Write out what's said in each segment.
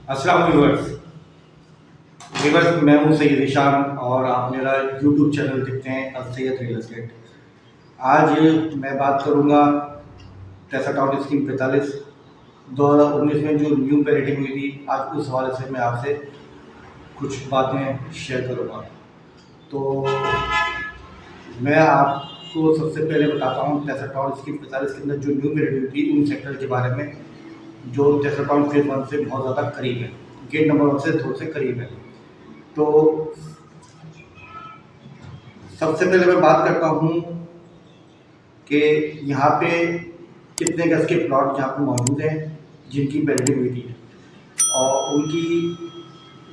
अस्सलाम व्यूअर्स। मैं हूं सैयद हिशाम और आप मेरा यूट्यूब चैनल देखते हैं सैयद रियल एस्टेट। आज मैं बात करूंगा टेसा टाउन स्कीम 45 2019 में जो न्यू पैरेटिंग हुई थी। आज उस हवाले से मैं आपसे कुछ बातें शेयर करूंगा। तो मैं आपको सबसे पहले बताता हूँ टेसा टाउन स्कीम 45 के अंदर जो न्यू पैरेटिंग हुई थी उन सेक्टर के बारे में जो टेसा टाउन फेज 1 से बहुत ज़्यादा करीब है, गेट नंबर 1 से थोड़े से करीब है। तो सबसे पहले मैं बात करता हूँ कि यहाँ पे कितने गज के प्लॉट यहाँ पे मौजूद हैं जिनकी पैरेटिंग हुई थी और उनकी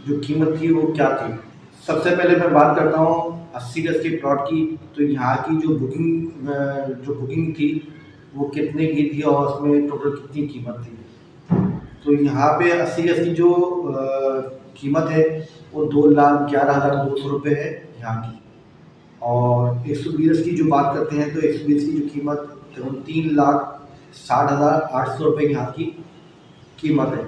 जो कीमत थी वो क्या थी। सबसे पहले मैं बात करता हूँ 80 गज के प्लॉट की। तो यहाँ की जो बुकिंग थी वो कितने की थी और उसमें टोटल कितनी कीमत थी। तो यहाँ पे 80 गज की जो कीमत है वो 2,11,200 रुपये है यहाँ की। और 120 की जो बात करते हैं तो 120 की जो कीमत तकरीबन 3,60,800 रुपये यहाँ की कीमत है।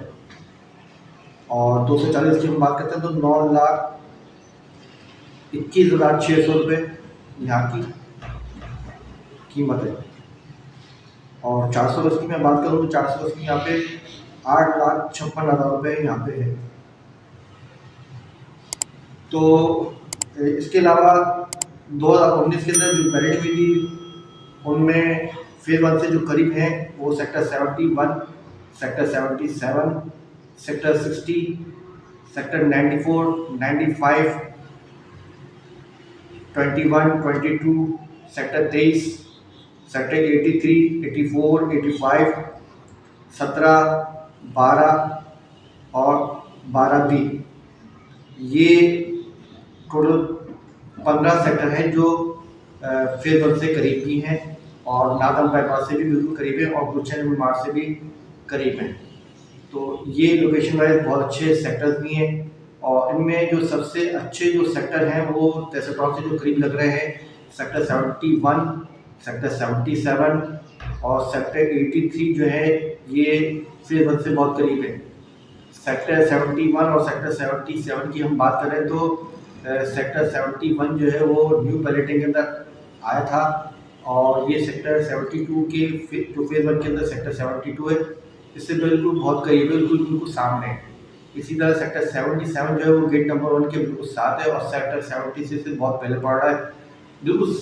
और 240 की हम बात करते हैं तो 9,21,600 रुपये यहाँ की कीमत है। और 410 की मैं बात करूँ तो 410 की यहाँ पे 8,56,000 रुपये यहाँ पे है। तो इसके अलावा 2019 के अंदर जो पैरेड हुई थी उनमें फेज 1 से जो करीब हैं वो sector 71, sector 77, sector 60, sector 94, 95, 21, 22, sector 23, sector 83, 84, 85, 17, 12 और 12 बी। ये टोटल 15 सेक्टर हैं जो फेज 1 से करीब भी हैं और नादम बाईपास से भी बिल्कुल करीब है और गुलशन मार्ग से भी करीब हैं। तो ये लोकेशन वाइज बहुत अच्छे सेक्टर्स भी हैं और इनमें जो सबसे अच्छे जो सेक्टर हैं वो टेसा टाउन से जो करीब लग रहे हैं सेक्टर 71, सेक्टर 77 और सेक्टर 83 जो है ये फेज 1 से बहुत करीब है। सेक्टर 71 और सेक्टर 77 की हम बात करें तो सेक्टर 71 जो है वो न्यू पैलेटिंग के अंदर आया था और ये सेक्टर 72 के जो फेज 1 के अंदर सेक्टर 72 है इससे बिल्कुल बहुत करीब है, बिल्कुल सामने है। इसी तरह सेक्टर 77 जो है वो गेट नंबर 1 के बिल्कुल साथ है और सेक्टर 76 से बहुत पहले पड़ रहा है, बिल्कुल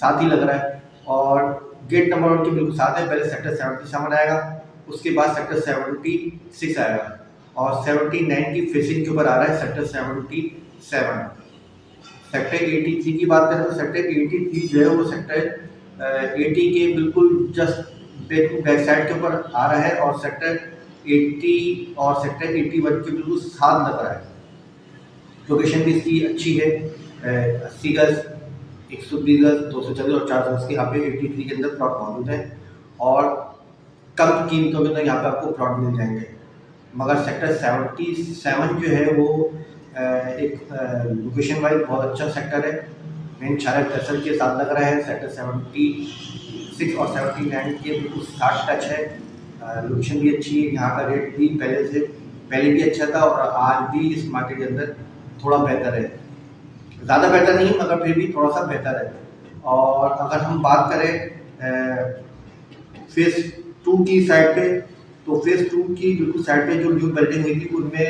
साथ ही लग रहा है। और गेट नंबर 1 के बिल्कुल साथ है, पहले सेक्टर 77 आएगा, उसके बाद सेक्टर 76 आएगा और 79 की फेसिंग के ऊपर आ रहा है सेक्टर 77। सेक्टर 83 की बात करें तो सेक्टर 83 जो है वो सेक्टर 80 के बिल्कुल जस्ट बैक साइड के ऊपर आ रहा है और सेक्टर 80 और सेक्टर 81 के बिल्कुल साथ लग रहा है। लोकेशन भी इसकी अच्छी है, 80 गज, 120 गज, 240 और 410 के यहाँ पे 83 के अंदर प्लॉट मौजूद है और कम कीमतों में तो यहाँ पे आपको प्लॉट मिल जाएंगे। मगर सेक्टर 77 जो है वो एक लोकेशन वाइज बहुत अच्छा सेक्टर है, मेन शायद तहसील के साथ लग रहा है। सेक्टर 76 और 79 के बिल्कुल साथ टच है, लोकेशन भी अच्छी है, यहाँ का रेट भी पहले भी अच्छा था और आज भी इस मार्केट के अंदर थोड़ा बेहतर है, ज़्यादा बेहतर नहीं मगर फिर भी थोड़ा सा बेहतर है। और अगर हम बात करें फेज 2 की साइड पे तो फेज 2 की बिल्कुल साइड पे जो न्यू बिल्डिंग हुई थी उनमें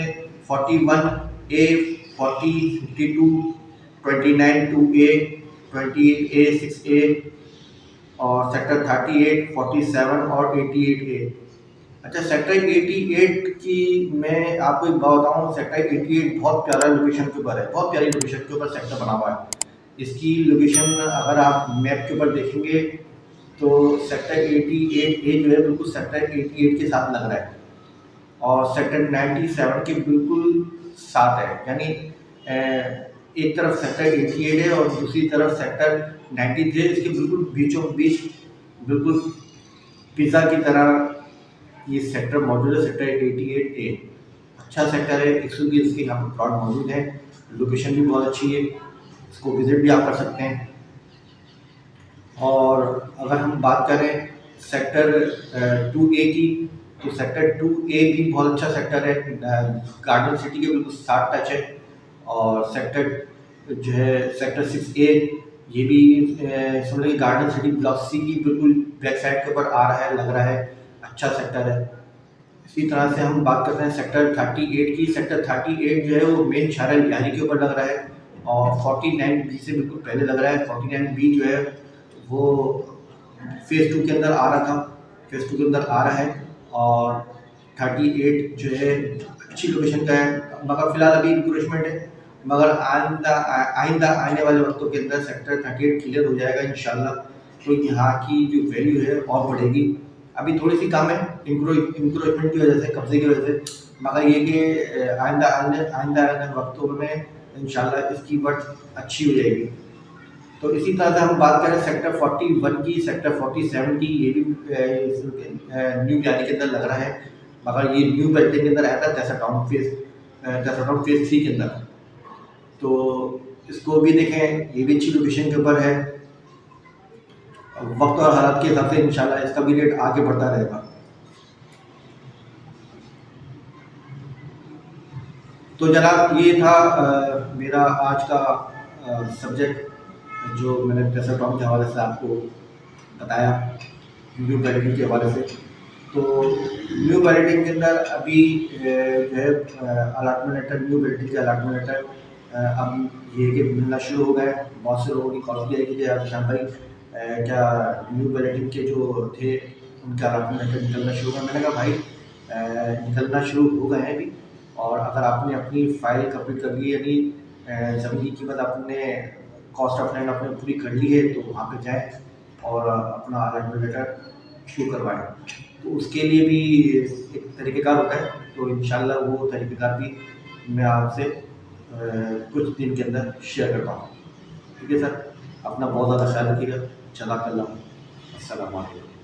41A, 40, 52, 29-2A, 28A, 6A और सेक्टर 38, 47 और 88A। अच्छा, सेक्टर 88 की मैं आपको एक बात बताऊँ, सेक्टर 88 बहुत प्यारा लोकेशन के ऊपर है, बहुत प्यारी लोकेशन के ऊपर सेक्टर बना हुआ है। इसकी लोकेशन अगर आप मैप के ऊपर देखेंगे तो सेक्टर 88A जो है बिल्कुल सेक्टर 88 के साथ लग रहा है और सेक्टर 97 के बिल्कुल साथ है, यानी एक तरफ सेक्टर 88 है और दूसरी तरफ सेक्टर 93 है। इसके बिल्कुल बीचों बीच बिल्कुल पिज़्ज़ा की तरह ये सेक्टर मौजूद है, सेक्टर 88A। अच्छा सेक्टर है, 120 के यहाँ पर प्लॉट मौजूद है, लोकेशन भी बहुत अच्छी है, इसको विजिट भी आप कर सकते हैं। और अगर हम बात करें सेक्टर 2A की तो सेक्टर 2A भी बहुत अच्छा सेक्टर है, गार्डन सिटी के बिल्कुल साथ टच है। और सेक्टर जो है सेक्टर 6A, ये भी समझ लीजिए गार्डन सिटी ब्लॉक सी की बिल्कुल बैक साइड के ऊपर आ रहा है, लग रहा है अच्छा सेक्टर है। इसी तरह से हम बात करते हैं सेक्टर 38 की। सेक्टर 38 जो है वो मेन शाहर यानी के ऊपर लग रहा है, और 49B से बिल्कुल पहले लग रहा है। 49B जो है वो फेज़ 2 के अंदर आ रहा था, फेज़ 2 के अंदर आ रहा है। और 38 जो है अच्छी लोकेशन का है, मगर फिलहाल अभी इंक्रोचमेंट है, मगर आइंदा आने वाले वक्तों के अंदर सेक्टर 38 क्लियर हो जाएगा इंशाल्लाह। तो यहाँ की जो वैल्यू है और बढ़ेगी। अभी थोड़ी सी कम है इंक्रोचमेंट की वजह से, कब्जे की वजह से, मगर ये कि आइंदा आने वक्तों में इंशाल्लाह इसकी बढ़त अच्छी हो जाएगी। तो इसी तरह से हम बात करें सेक्टर 41 की, सेक्टर 47 की, ये भी न्यू प्लानिंग के अंदर लग रहा है, मगर ये न्यू बिल्डिंग के अंदर आया था जैसा टाउन फेज 3 के अंदर। तो इसको भी देखें, ये भी अच्छी लोकेशन के ऊपर है। वक्त और हालात के हिसाब से इंशाल्लाह इसका भी रेट आगे बढ़ता रहेगा। तो जनाब ये था मेरा आज का सब्जेक्ट, जो मैंने प्रेशर टाउन के हवाले से आपको बताया, न्यू पैरेडिंग के हवाले से। तो न्यू पैरेडिंग के अंदर अभी जो है अलाटमेंट लेटर, न्यू पैरेडिंग के अलाटमेंट लेटर अब ये कि मिलना शुरू हो गए। बहुत से लोगों की कॉल किया कि आशान भाई क्या न्यू पैरेडिंग के जो थे उनके अलाटमेंट लेटर निकलना शुरू हो गए। मैंने कहा भाई निकलना शुरू हो गए हैं अभी, और अगर आपने अपनी फाइल कंप्लीट कर ली, यानी ज़मीन की कीमत आपने कॉस्ट ऑफ लैंड आपने पूरी कर ली है, तो वहाँ पे जाएं और अपना अलॉटमेंट लेटर शुरू करवाएं। तो उसके लिए भी एक तरीक़ेकार होता है, तो इंशाल्लाह वो तरीक़ेकार भी मैं आपसे कुछ दिन के अंदर शेयर करता हूँ। ठीक है सर, अपना बहुत ज़्यादा ख्याल रखिएगा। जज़ाकल्लाह। अस्सलाम वालेकुम।